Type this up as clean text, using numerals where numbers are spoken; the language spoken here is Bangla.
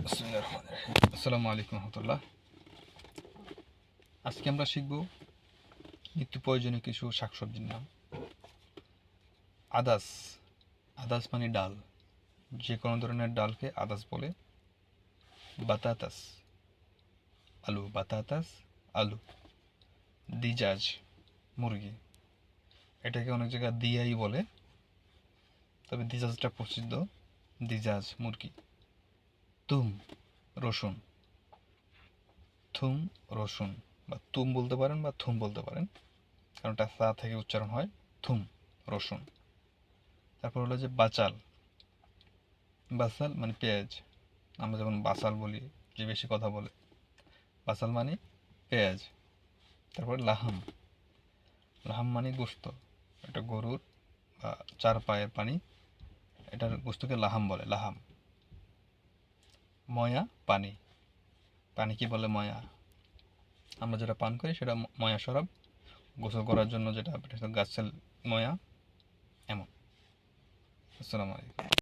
আসসালামু আলাইকুম রহমতুল্লাহ। আজকে আমরা শিখব নিত্য প্রয়োজনীয় কিছু শাকসবজির নাম। আদাস, আদাস মানে ডাল, যে কোনো ধরনের ডালকে আদাস বলে। বাতাতাস আলু, বাতাতাস আলু। দিজাজ মুরগি, এটাকে অনেক জায়গায় দিয়াই বলে, তবে দিজাজটা প্রসিদ্ধ। দিজাজ মুরগি। তুম রসুন, থুম রসুন, বা তুম বলতে পারেন বা থুম বলতে পারেন, কারণ এটা সা থেকে উচ্চারণ হয়। থুম রসুন। তারপর হলো যে বাচাল, বাসাল মানে পেঁয়াজ। আমরা যেমন বাসাল বলি, যে বেশি কথা বলে, বাসাল মানে পেঁয়াজ। তারপর লাহাম, লাহাম মানে গোস্ত। এটা গরুর বা চার পায়ের পানি, এটার গোস্তকে লাহাম বলে, লাহাম। ময়া পানি, পানি কি বলে? ময়া। আমরা যেটা পান করি সেটা ময়া শরাব, গোসল করার জন্য যেটা গাছের ময়া, এমন। আসসালামু আলাইকুম।